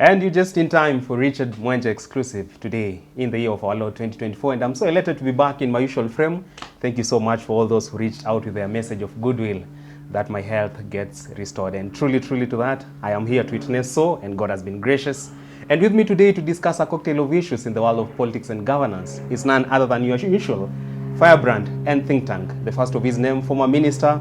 And you're just in time for Richard Mwenja exclusive today in the year of our Lord 2024. And I'm so elated to be back in my usual frame. Thank you so much for all those who reached out with their message of goodwill that my health gets restored. And truly, truly to that, I am here to witness so, and God has been gracious. And with me today to discuss a cocktail of issues in the world of politics and governance is none other than your usual firebrand and think tank. The first of his name, former minister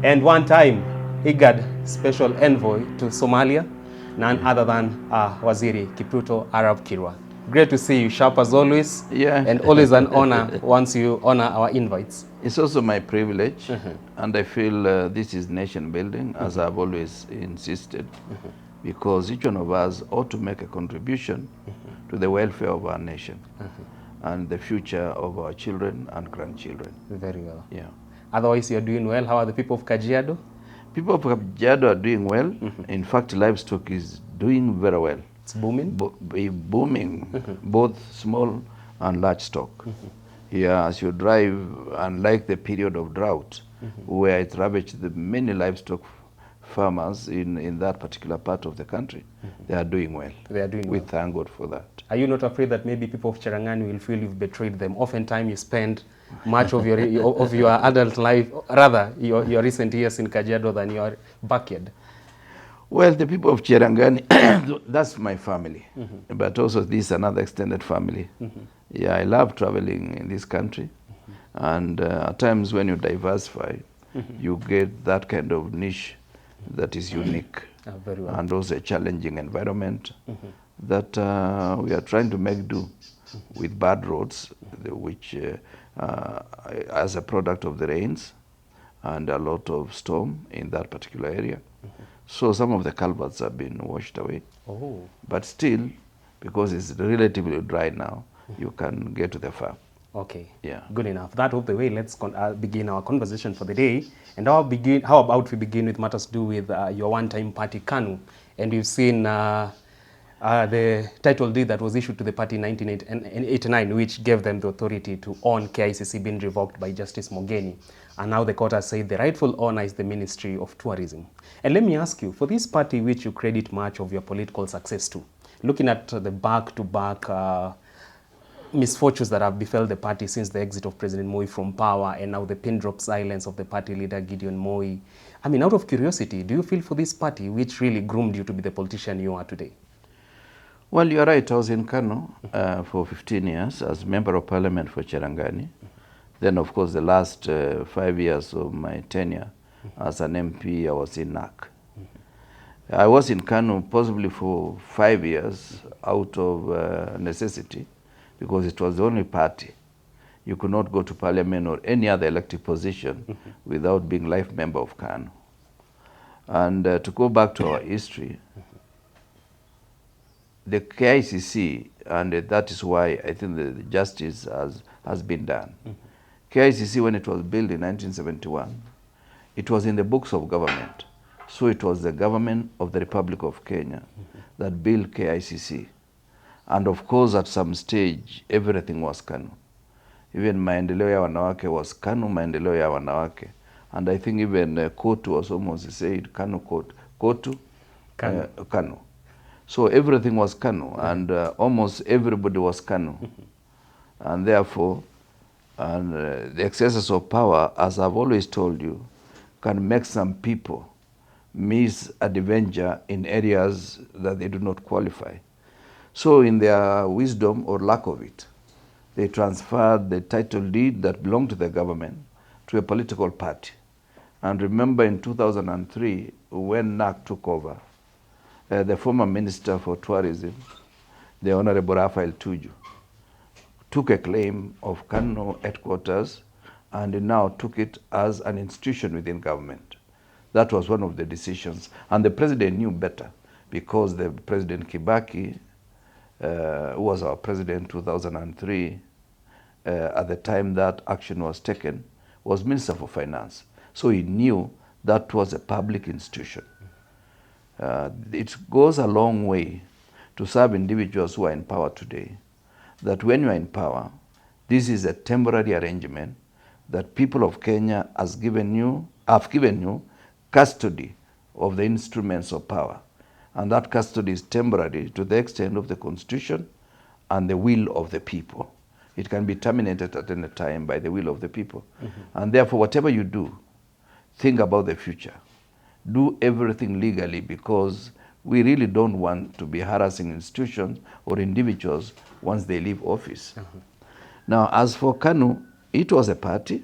and one time IGAD special envoy to Somalia, none other than Waziri Kipruto Arab Kirwa. Great to see you, sharp as always, and always an honor once you honor our invites. It's also my privilege, and I feel this is nation building, as I've always insisted, because each one of us ought to make a contribution to the welfare of our nation and the future of our children and grandchildren. Very well. Yeah. Otherwise, you're doing well. How are the people of Kajiado? People of Kajiado are doing well. In fact, livestock is doing very well. It's booming? Booming, both small and large stock. Yeah, as you drive, unlike the period of drought, where it ravaged the many livestock farmers in that particular part of the country, they are doing well. They are doing We well. thank God for that. Are you not afraid that maybe people of Cherangani will feel you've betrayed them? Oftentimes you spend much of your adult life, rather your recent years in Kajiado than your backyard. Well, the people of Cherangani, that's my family, but also this is another extended family. Yeah, I love traveling in this country, and at times when you diversify, you get that kind of niche that is unique, Very well. and also a challenging environment that we are trying to make do with bad roads, which as a product of the rains and a lot of storm in that particular area. So some of the culverts have been washed away. Oh. But still, because it's relatively dry now, you can get to the farm. Okay. Yeah. Good enough. That out the way, let's begin our conversation for the day. And how about we begin with matters to do with your one-time party, KANU. And you've seen the title deed that was issued to the party in 1989, which gave them the authority to own KICC, being revoked by Justice Mogeni. And now the court has said the rightful owner is the Ministry of Tourism. And let me ask you, for this party which you credit much of your political success to, looking at the back-to-back misfortunes that have befell the party since the exit of President Moi from power, and now the pin drop silence of the party leader Gideon Moi, I mean, out of curiosity, do you feel for this party which really groomed you to be the politician you are today? Well, you're right. I was in KANU for 15 years as member of parliament for Cherangani. Then, of course, the last 5 years of my tenure as an MP, I was in NAC. I was in KANU possibly for 5 years out of necessity, because it was the only party. You could not go to parliament or any other elected position without being life member of KANU. And to go back to our history, the KICC, and that is why I think the justice has been done. KICC, when it was built in 1971, it was in the books of government. So it was the government of the Republic of Kenya that built KICC. And of course, at some stage, everything was KANU. Even maendeleo ya wanawake was KANU, maendeleo ya wanawake. And I think even KOTU was almost said KANU, KOTU, KANU. So everything was KANU, and almost everybody was KANU. And therefore, the excesses of power, as I've always told you, can make some people miss adventure in areas that they do not qualify. So in their wisdom or lack of it, they transferred the title deed that belonged to the government to a political party. And remember in 2003, when NAC took over, the former Minister for Tourism, the Honorable Raphael Tuju, took a claim of KANU headquarters and now took it as an institution within government. That was one of the decisions. And the president knew better, because the President Kibaki, who was our president in 2003, at the time that action was taken, was Minister for Finance. So he knew that was a public institution. It goes a long way to serve individuals who are in power today, that when you are in power, this is a temporary arrangement that people of Kenya have given you custody of the instruments of power. and that custody is temporary to the extent of the Constitution and the will of the people. It can be terminated at any time by the will of the people. And therefore, whatever you do, think about the future. Do everything legally, because we really don't want to be harassing institutions or individuals once they leave office. Now, as for KANU, it was a party.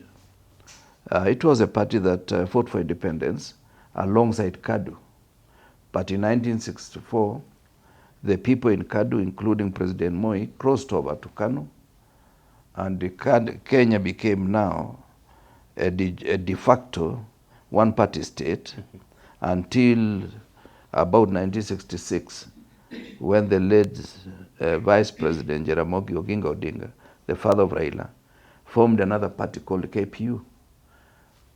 It was a party that fought for independence alongside KADU. But in 1964, the people in KADU, including President Moi, crossed over to KANU, and Kenya became now a de facto one-party state until about 1966, when the late Vice President Jaramogi Oginga Odinga, the father of Raila, formed another party called KPU.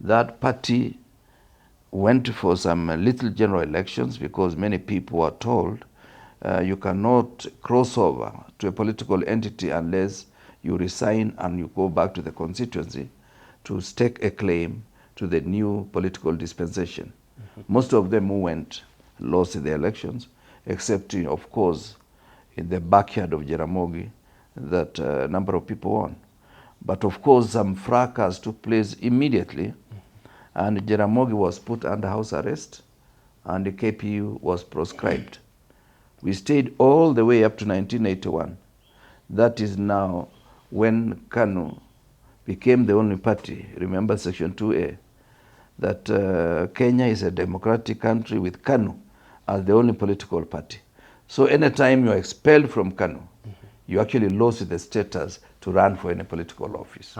That party went for some little general elections because many people were told you cannot cross over to a political entity unless you resign and you go back to the constituency to stake a claim to the new political dispensation. Most of them who went lost the elections, except, of course, in the backyard of Jaramogi, that a number of people won. But of course, some fracas took place immediately, and Jaramogi was put under house arrest, and the KPU was proscribed. We stayed all the way up to 1981. That is now when KANU became the only party, remember Section 2A, that Kenya is a democratic country with KANU as the only political party. So anytime you're expelled from KANU, you actually lost the status to run for any political office.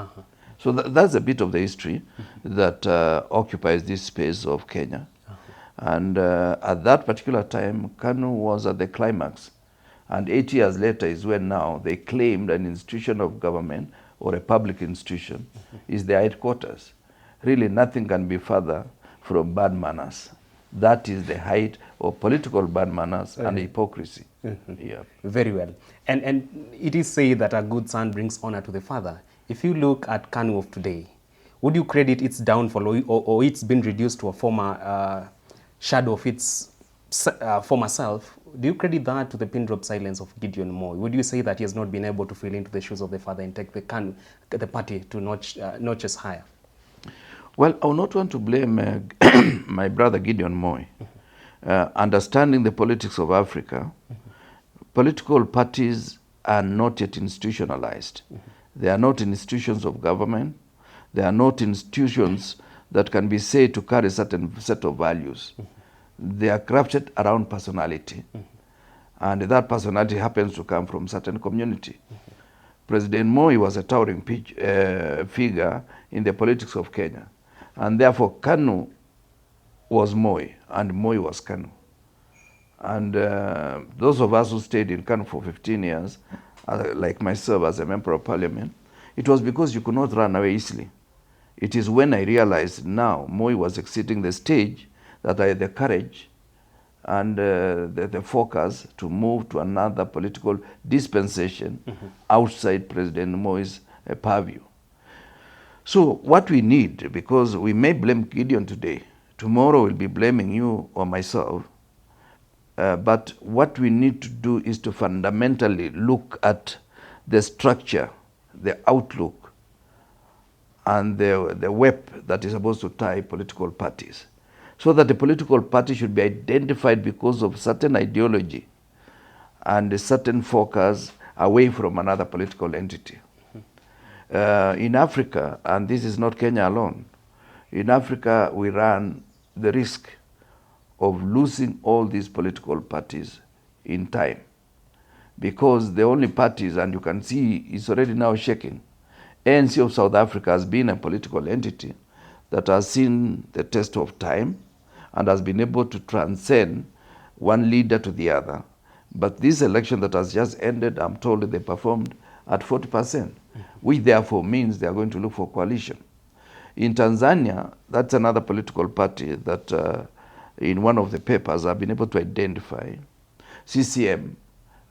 So that's a bit of the history that occupies this space of Kenya. And at that particular time, KANU was at the climax. And 8 years later is when now they claimed an institution of government or a public institution is their headquarters. Really, nothing can be further from bad manners. That is the height of political bad manners and hypocrisy. Yeah. Very well. And it is said that a good son brings honor to the father. If you look at KANU of today, would you credit its downfall or it's been reduced to a former shadow of its former self? Do you credit that to the pin drop silence of Gideon Moi? Would you say that he has not been able to fill into the shoes of the father and take the KANU, the party to notches higher? Well, I would not want to blame my brother Gideon Moi. Understanding the politics of Africa, political parties are not yet institutionalized. They are not institutions of government. They are not institutions that can be said to carry a certain set of values. They are crafted around personality. And that personality happens to come from certain community. President Moi was a towering figure in the politics of Kenya. And therefore, KANU was Moi, and Moi was KANU. And those of us who stayed in KANU for 15 years, like myself as a member of parliament, it was because you could not run away easily. It is when I realized now Moi was exiting the stage that I had the courage and the focus to move to another political dispensation outside President Moi's purview. So what we need, because we may blame Gideon today, tomorrow we'll be blaming you or myself, but what we need to do is to fundamentally look at the structure, the outlook, and the web that is supposed to tie political parties, so that the political party should be identified because of certain ideology and a certain focus away from another political entity. In Africa, and this is not Kenya alone, in Africa we run the risk of losing all these political parties in time, because the only parties, and you can see it's already now shaking, ANC of South Africa has been a political entity that has seen the test of time and has been able to transcend one leader to the other. But this election that has just ended, I'm told they performed at 40%, which therefore means they are going to look for coalition. In Tanzania, that's another political party that in one of the papers I've been able to identify. CCM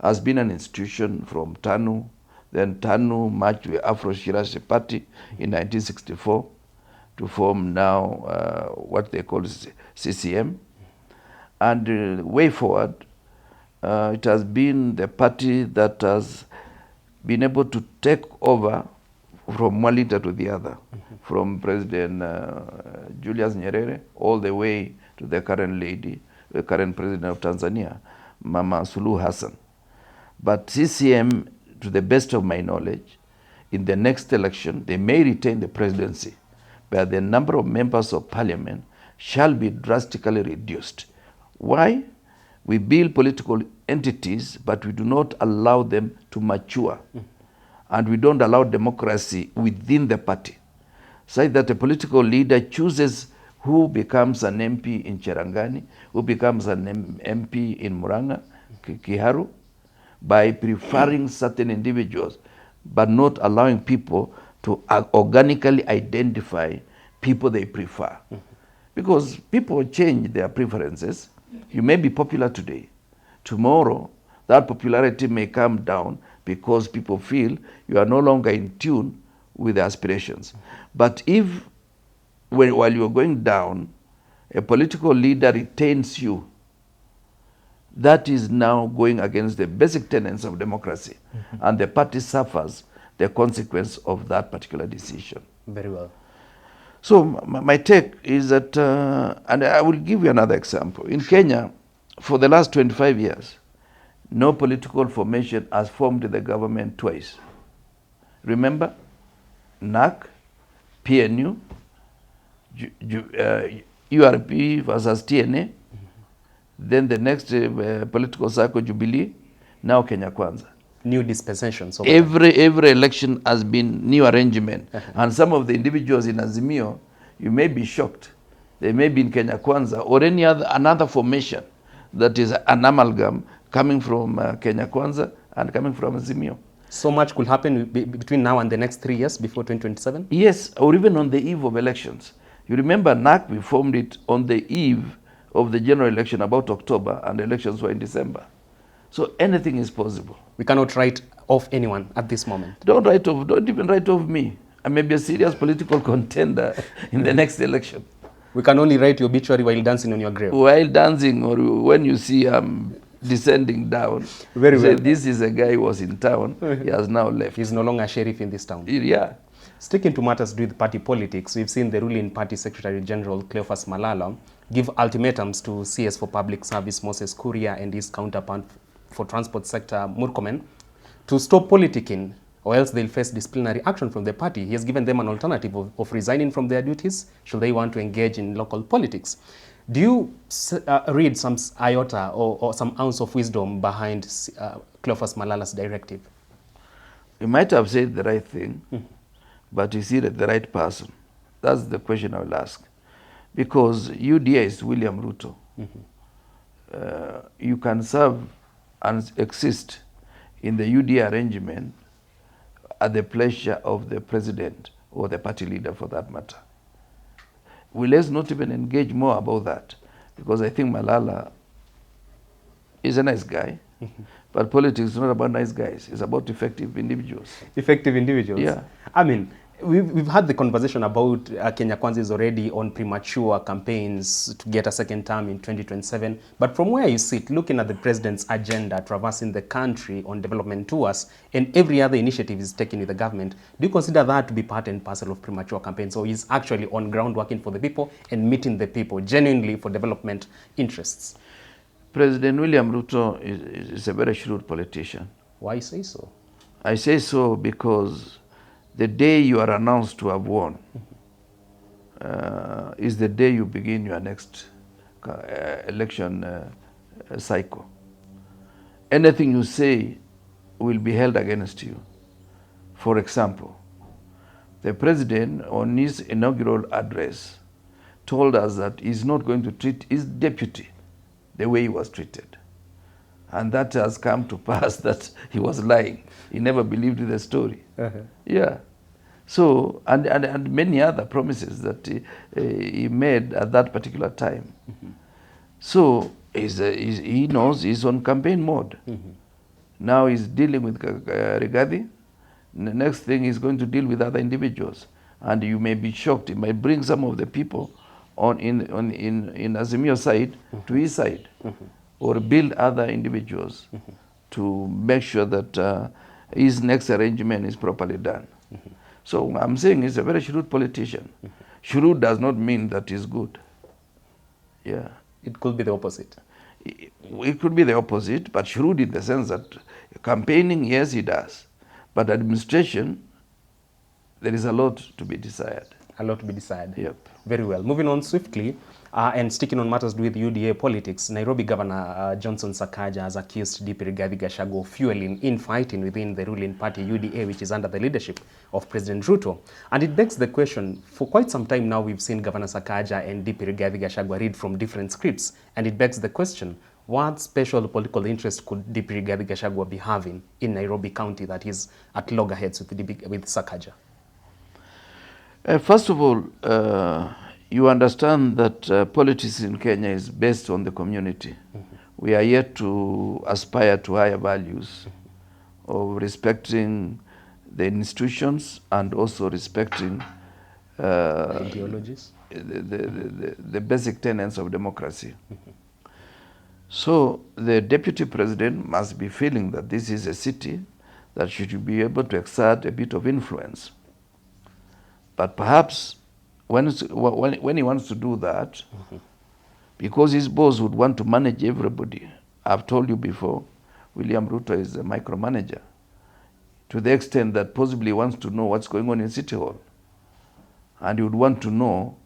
has been an institution from TANU, then TANU merged with Afro-Shirazi Party in 1964 to form now what they call CCM. And way forward, it has been the party that has been able to take over from one leader to the other, from President Julius Nyerere all the way to the current lady, the current president of Tanzania, Mama Suluhu Hassan. But CCM, to the best of my knowledge, in the next election, they may retain the presidency, but the number of members of parliament shall be drastically reduced. Why? We build political entities, but we do not allow them to mature. And we don't allow democracy within the party. So that a political leader chooses who becomes an MP in Cherangani, who becomes an MP in Muranga, Kiharu, by preferring certain individuals, but not allowing people to organically identify people they prefer. Because people change their preferences. You may be popular today. Tomorrow, that popularity may come down because people feel you are no longer in tune with their aspirations. But if, while you are going down, a political leader retains you, that is now going against the basic tenets of democracy. And the party suffers the consequence of that particular decision. Very well. So my take is that, and I will give you another example. In Kenya, for the last 25 years, no political formation has formed the government twice. Remember? NAC, PNU, URP versus TNA, then the next political cycle, Jubilee, now Kenya Kwanza. New dispensations. Every election has been new arrangement. And some of the individuals in Azimio, you may be shocked. They may be in Kenya Kwanza or any other another formation that is an amalgam coming from Kenya Kwanza and coming from Azimio. So much could happen between now and the next 3 years before 2027? Yes, or even on the eve of elections. You remember NAC, we formed it on the eve of the general election, about October, and the elections were in December. So anything is possible. We cannot write off anyone at this moment. Don't even write off me. I may be a serious political contender in the next election. We can only write your obituary while dancing on your grave. While dancing, or when you see descending down. Very well. This is a guy who was in town. He has now left. He's no longer a sheriff in this town. Yeah. Sticking to matters to do with party politics, we've seen the ruling party Secretary General Cleophas Malala give ultimatums to CS for Public Service Moses Kuria and his counterpart for transport sector Murkomen to stop politicking, or else they'll face disciplinary action from the party. He has given them an alternative of resigning from their duties should they want to engage in local politics. Do you read some iota or some ounce of wisdom behind Cleophas Malala's directive? You might have said the right thing, but is he the right person? That's the question I will ask. Because UDA is William Ruto. You can serve and exist in the UDA arrangement at the pleasure of the president or the party leader for that matter. Let's not even engage more about that, because I think Malala is a nice guy, but politics is not about nice guys. It's about effective individuals. Effective individuals? Yeah. I mean, we've had the conversation about Kenya Kwanza is already on premature campaigns to get a second term in 2027. But from where you sit, looking at the president's agenda, traversing the country on development tours, and every other initiative is taken with the government, do you consider that to be part and parcel of premature campaigns, or is actually on ground working for the people and meeting the people genuinely for development interests? President William Ruto is a very shrewd politician. Why say so? I say so because the day you are announced to have won is the day you begin your next election cycle. Anything you say will be held against you. For example, the president on his inaugural address told us that he's not going to treat his deputy the way he was treated. And that has come to pass that he was lying. He never believed the story. Yeah. So, and many other promises that he made at that particular time. So, he knows he's on campaign mode. Now he's dealing with Rigathi. The next thing he's going to deal with other individuals. And you may be shocked. He might bring some of the people in Azimio side to his side, or build other individuals to make sure that his next arrangement is properly done. So I'm saying he's a very shrewd politician. Shrewd does not mean that he's good. Yeah. It could be the opposite. It could be the opposite, but shrewd in the sense that campaigning, yes, he does. But administration, there is a lot to be desired. A lot to be decided. Yep. Very well. Moving on swiftly, and sticking on matters to do with UDA politics, Nairobi Governor Johnson Sakaja has accused DP Rigathi Gachagua of fueling infighting within the ruling party UDA, which is under the leadership of President Ruto. And it begs the question, for quite some time now, we've seen Governor Sakaja and DP Rigathi Gachagua read from different scripts. And it begs the question, what special political interest could DP Rigathi Gachagua be having in Nairobi County that is at loggerheads with Sakaja? First of all, you understand that politics in Kenya is based on the community. We are yet to aspire to higher values of respecting the institutions and also respecting ideologies, the basic tenets of democracy. So the deputy president must be feeling that this is a city that should be able to exert a bit of influence. But perhaps when he wants to do that, because his boss would want to manage everybody, I've told you before, William Ruto is a micromanager, to the extent that possibly he wants to know what's going on in City Hall. And he would want to know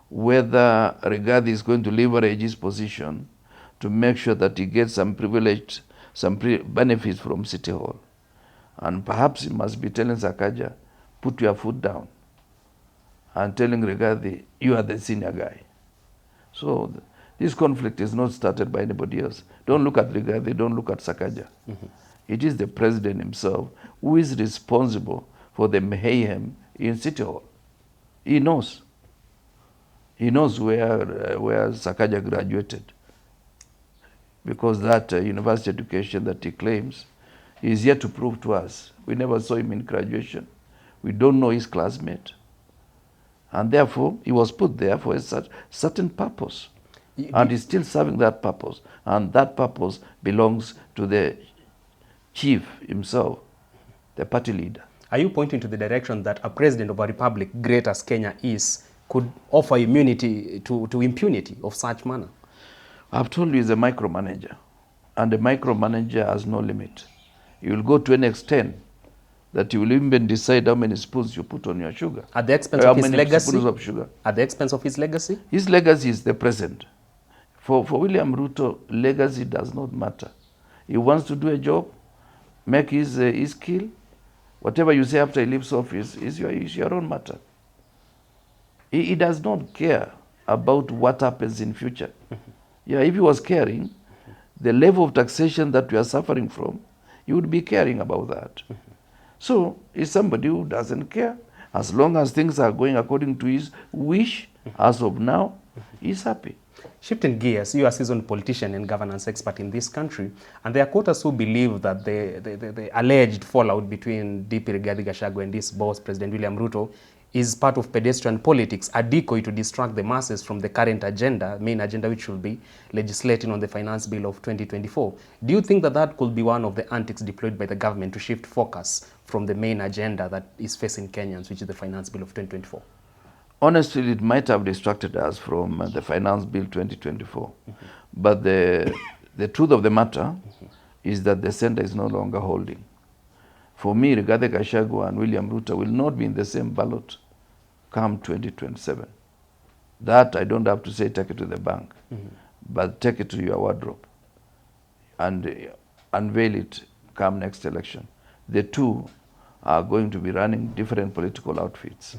whether Rigathi is going to leverage his position to make sure that he gets some privilege, benefits from City Hall. And perhaps he must be telling Sakaja, put your foot down, and telling Rigathi, you are the senior guy. So this conflict is not started by anybody else. Don't look at Rigathi, don't look at Sakaja. It is the president himself who is responsible for the mayhem in City Hall. He knows. He knows where Sakaja graduated. Because that university education that he claims, he is yet to prove to us. We never saw him in graduation. We don't know his classmate. And therefore, he was put there for a certain purpose. And he's still serving that purpose. And that purpose belongs to the chief himself, the party leader. Are you pointing to the direction that a president of a republic, great as Kenya is, could offer immunity to impunity of such manner? I've told you he's a micromanager. And a micromanager has no limit. You will go to an extent that you will even decide how many spoons you put on your sugar. At the expense of his legacy? Spoons of sugar. At the expense of his legacy? His legacy is the present. For William Ruto, legacy does not matter. He wants to do a job, make his kill. Whatever you say after he leaves office is your own matter. He does not care about what happens in future. Yeah, if he was caring, the level of taxation that we are suffering from, he would be caring about that. So he's somebody who doesn't care. As long as things are going according to his wish, as of now, he's happy. Shifting gears, you are a seasoned politician and governance expert in this country, and there are quotas who believe that the alleged fallout between DP Rigathi Gachagua and this boss, President William Ruto, is part of pedestrian politics, a decoy to distract the masses from the current agenda, main agenda, which will be legislating on the finance bill of 2024. Do you think that that could be one of the antics deployed by the government to shift focus from the main agenda that is facing Kenyans, which is the finance bill of 2024? Honestly, it might have distracted us from the finance bill 2024. But the truth of the matter is that the center is no longer holding. For me, Rigathi Gachagua and William Ruto will not be in the same ballot come 2027. That I don't have to say take it to the bank, but take it to your wardrobe and unveil it come next election. The two are going to be running different political outfits.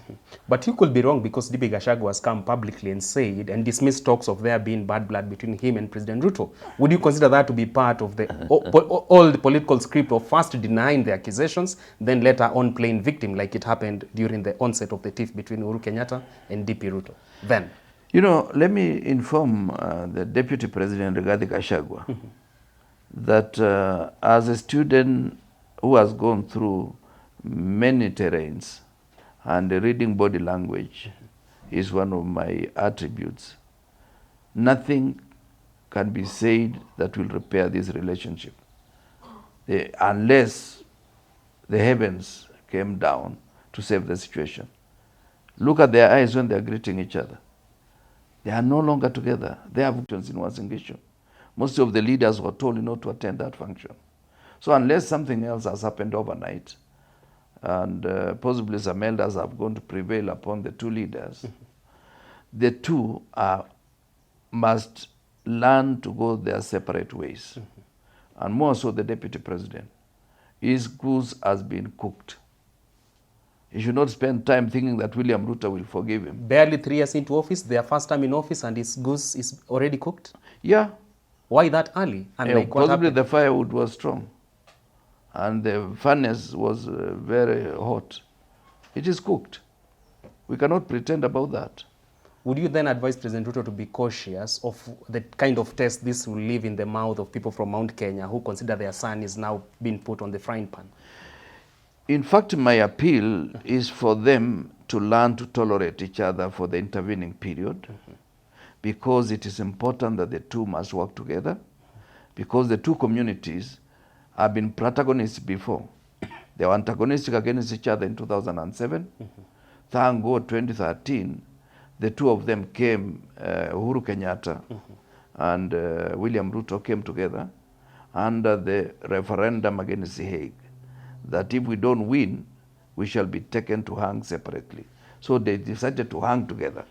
But you could be wrong, because DP Gachagua has come publicly and said and dismissed talks of there being bad blood between him and President Ruto. Would you consider that to be part of the all the political script of first denying the accusations, then later on playing victim, like it happened during the onset of the tiff between Uhuru Kenyatta and DP Ruto? Then, you know, let me inform the Deputy President Rigathi Gachagua that as a student who has gone through many terrains and reading body language, is one of my attributes. Nothing can be said that will repair this relationship unless the heavens came down to save the situation. Look at their eyes when they are greeting each other. They are no longer together. They have functions in Uasin Gishu. Most of the leaders were told not to attend that function. So unless something else has happened overnight, and possibly some elders have gone to prevail upon the two leaders, the two must learn to go their separate ways. And more so the deputy president. His goose has been cooked. He should not spend time thinking that William Ruto will forgive him. Barely 3 years into office, their first time in office, and his goose is already cooked? Yeah. Why that early? And possibly the firewood was strong. And the furnace was very hot. It is cooked. We cannot pretend about that. Would you then advise President Ruto to be cautious of the kind of test this will leave in the mouth of people from Mount Kenya who consider their son is now being put on the frying pan? In fact, my appeal is for them to learn to tolerate each other for the intervening period, because it is important that the two must work together, because the two communities have been protagonists before. They were antagonistic against each other in 2007. Thank God, 2013, the two of them came, Uhuru Kenyatta and William Ruto came together under the referendum against the Hague, that if we don't win, we shall be taken to hang separately. So they decided to hang together,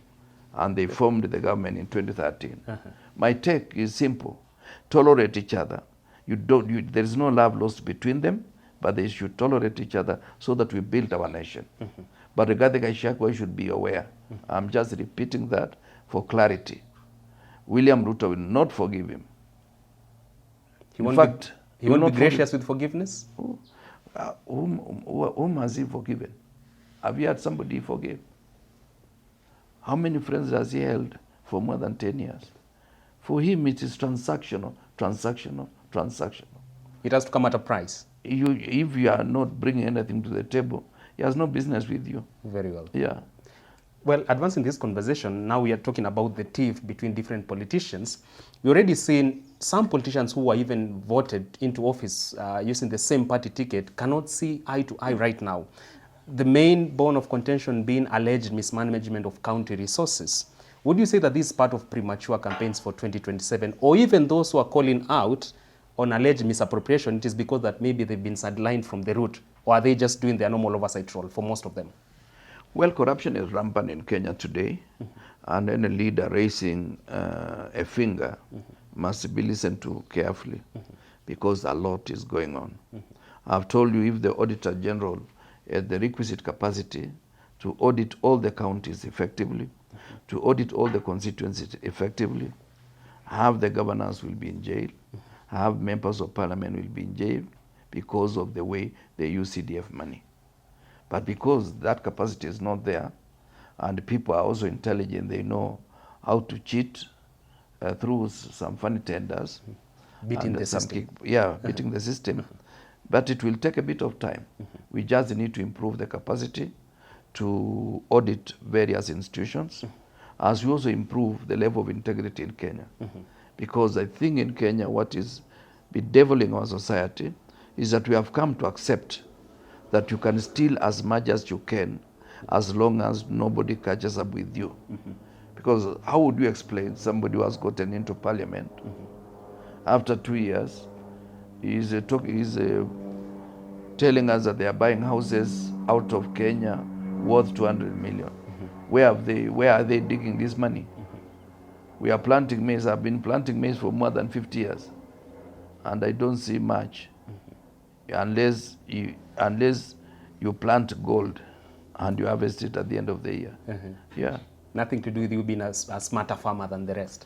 and they formed the government in 2013. My take is simple. Tolerate each other. There is no love lost between them, but they should tolerate each other so that we build our nation. But Rigathi Gachagua should be aware. I'm just repeating that for clarity. William Ruto will not forgive him. He won't be gracious with forgiveness? Whom has he forgiven? Have you had somebody forgive? How many friends has he held for more than 10 years? For him, it is transactional. It has to come at a price. If you are not bringing anything to the table, he has no business with you. Very well. Yeah. Well, advancing this conversation, now we are talking about the tiff between different politicians. We already seen some politicians who were even voted into office using the same party ticket cannot see eye to eye right now. The main bone of contention being alleged mismanagement of county resources. Would you say that this is part of premature campaigns for 2027, or even those who are calling out on alleged misappropriation, it is because that maybe they've been sidelined from the route, or are they just doing their normal oversight role for most of them? Well, corruption is rampant in Kenya today, and any leader raising a finger must be listened to carefully, because a lot is going on. I've told you, if the Auditor General had the requisite capacity to audit all the counties effectively, to audit all the constituencies effectively, half the governors will be in jail, half members of parliament will be in jail because of the way they use CDF money. But because that capacity is not there, and people are also intelligent, they know how to cheat through some funny tenders. Beating the system. Beating the system. But it will take a bit of time. We just need to improve the capacity to audit various institutions, as we also improve the level of integrity in Kenya. Because I think in Kenya, what is bedeviling our society is that we have come to accept that you can steal as much as you can, as long as nobody catches up with you. Because how would you explain somebody who has gotten into parliament after 2 years is telling us that they are buying houses out of Kenya worth 200 million. Where are they digging this money? We are planting maize. I've been planting maize for more than 50 years, and I don't see much unless you plant gold and you harvest it at the end of the year. Yeah. Nothing to do with you being a smarter farmer than the rest.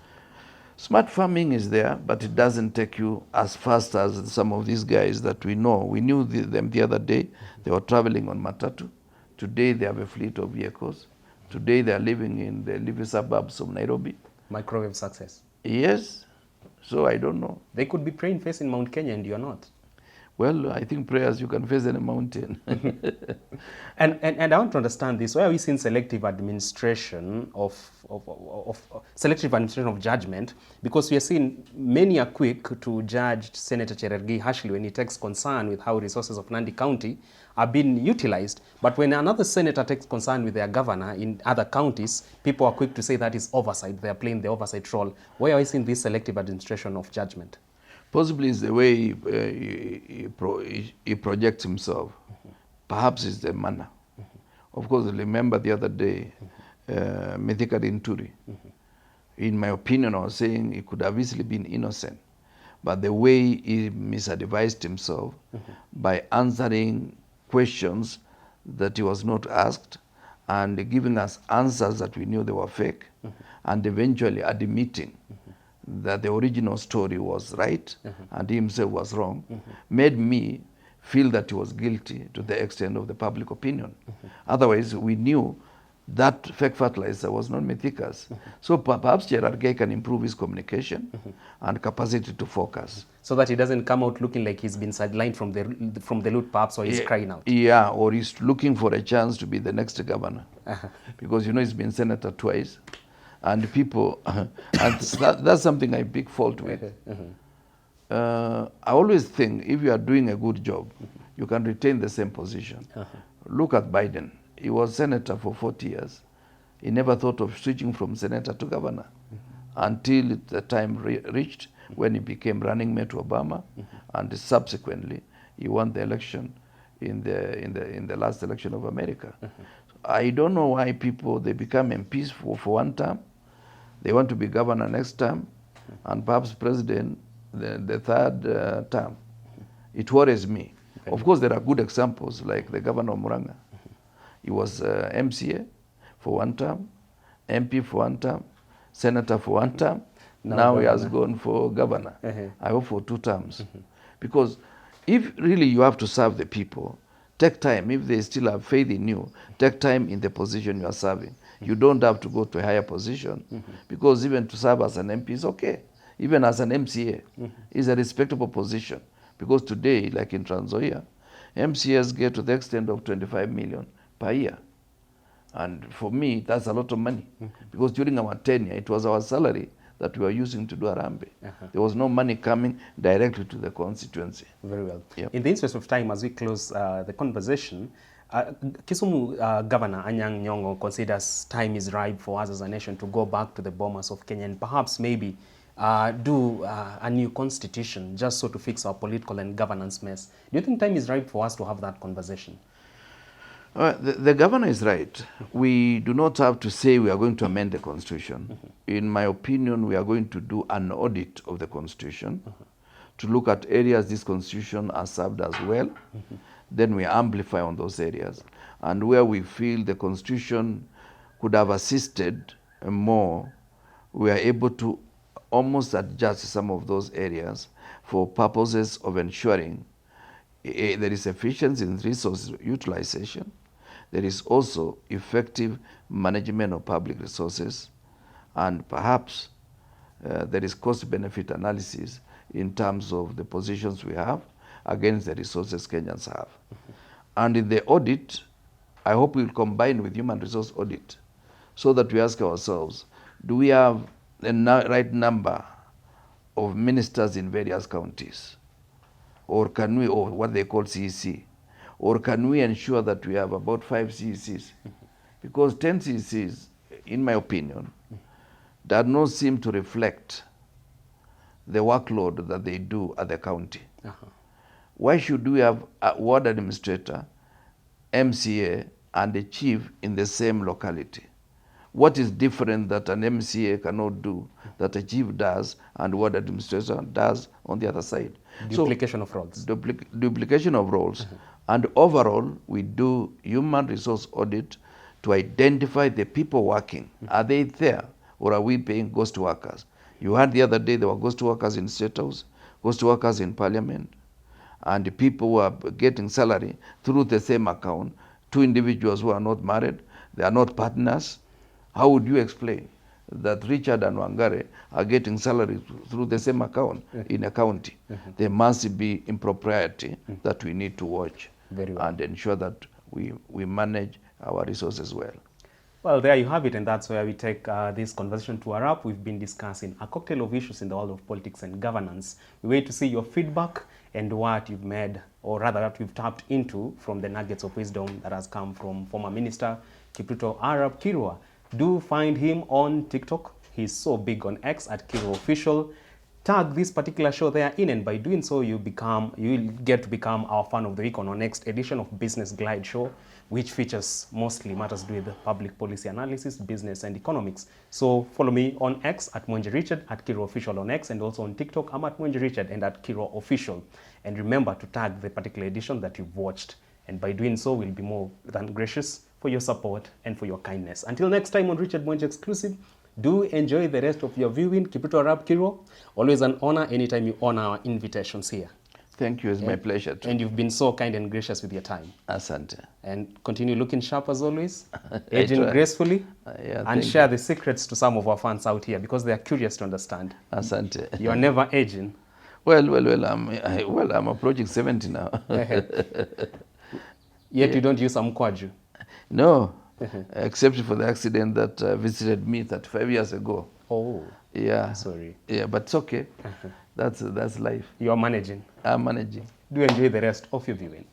Smart farming is there, but it doesn't take you as fast as some of these guys that we know. We knew them the other day. They were traveling on matatu. Today they have a fleet of vehicles. Today they are living in the living suburbs of Nairobi. Microwave success. Yes. So I don't know. They could be praying facing Mount Kenya and you're not. Well, I think prayers, you can face any mountain. And I want to understand this. Why are we seeing selective administration of selective administration of judgment? Because we are seeing many are quick to judge Senator Cherargei harshly when he takes concern with how resources of Nandi County are being utilized. But when another senator takes concern with their governor in other counties, people are quick to say that is oversight. They are playing the oversight role. Why are we seeing this selective administration of judgment? Possibly it's the way he projects himself. Perhaps it's the manner. Of course, remember the other day, Mithika Dinturi. In my opinion, I was saying he could have easily been innocent. But the way he misadvised himself by answering questions that he was not asked and giving us answers that we knew they were fake, and eventually admitting that the original story was right and he himself was wrong, made me feel that he was guilty to the extent of the public opinion. Otherwise, we knew that fake fertilizer was not Mithika's. So perhaps Cherargei can improve his communication and capacity to focus. So that he doesn't come out looking like he's been sidelined from the loot, perhaps, or he's crying out. Yeah, or he's looking for a chance to be the next governor. Because, you know, he's been senator twice. And people, and that's something I pick fault with. I always think if you are doing a good job, you can retain the same position. Look at Biden. He was senator for 40 years. He never thought of switching from senator to governor until the time reached when he became running mate to Obama, and subsequently he won the election in the last election of America. I don't know why people, they become MPs for one term, they want to be governor next term, and perhaps president the third term. It worries me. Of course, there are good examples, like the governor of Muranga. He was MCA for one term, MP for one term, senator for one term. Now he has gone for governor. I hope for 2 terms. Because if really you have to serve the people, take time. If they still have faith in you, take time in the position you are serving. You don't have to go to a higher position, because even to serve as an MP is okay. Even as an MCA is a respectable position. Because today, like in Trans Nzoia, MCAs get to the extent of 25 million per year. And for me, that's a lot of money. Because during our tenure, it was our salary that we were using to do Harambee. There was no money coming directly to the constituency. Very well. Yep. In the interest of time, as we close the conversation, Kisumu Governor Anyang' Nyong'o considers time is ripe for us as a nation to go back to the bombers of Kenya and perhaps maybe do a new constitution just so to fix our political and governance mess. Do you think time is ripe for us to have that conversation? The governor is right. We do not have to say we are going to amend the constitution. In my opinion, we are going to do an audit of the constitution to look at areas this constitution has served us well. Then we amplify on those areas. And where we feel the constitution could have assisted more, we are able to almost adjust some of those areas for purposes of ensuring there is efficiency in resource utilization. There is also effective management of public resources, and perhaps there is cost-benefit analysis in terms of the positions we have against the resources Kenyans have. And in the audit, I hope we'll combine with human resource audit so that we ask ourselves, do we have the right number of ministers in various counties? Or can we, or what they call CEC? Or can we ensure that we have about 5 CECs? Because 10 CECs, in my opinion, does not seem to reflect the workload that they do at the county. Why should we have a ward administrator, MCA, and a chief in the same locality? What is different that an MCA cannot do that a chief does and ward administrator does on the other side? Duplication of roles. Duplication of roles. And overall, we do human resource audit to identify the people working. Are they there, or are we paying ghost workers? You heard the other day there were ghost workers in State House, ghost workers in Parliament, and the people who are getting salary through the same account, 2 individuals who are not married, they are not partners. How would you explain? that Richard and Wangare are getting salary through the same account in a county. There must be impropriety that we need to watch and ensure that we manage our resources well. Well, there you have it, and that's where we take this conversation to a wrap. We've been discussing a cocktail of issues in the world of politics and governance. We wait to see your feedback and what you've made, or rather what you've tapped into from the nuggets of wisdom that has come from former Minister Kipruto Arap Kirwa. Do find him on TikTok. He's so big on X at Kiro Official. Tag this particular show there in, and by doing so, you'll get to become our fan of the week on our next edition of Business Glide Show, which features mostly matters to do with public policy analysis, business, and economics. So follow me on X at Mwenje Richard, at Kiro Official on X, and also on TikTok, I'm at Mwenje Richard and at Kiro Official. And remember to tag the particular edition that you've watched. And by doing so, we'll be more than gracious for your support and for your kindness. Until next time on Richard Mwenje Exclusive, do enjoy the rest of your viewing. Keep it Arab Kiro. Always an honor anytime you honor our invitations here. Thank you. It's my pleasure too. And you've been so kind and gracious with your time. Asante. And continue looking sharp as always, aging gracefully, yeah, and share the secrets to some of our fans out here because they are curious to understand. Asante. You are never aging. Well, I'm approaching 70 now. Yet you don't use some kwaju. No, except for the accident that visited me 35 years ago. Oh, yeah. Sorry. Yeah, but it's okay. That's life. You are managing. I'm managing. Do enjoy the rest of your viewing.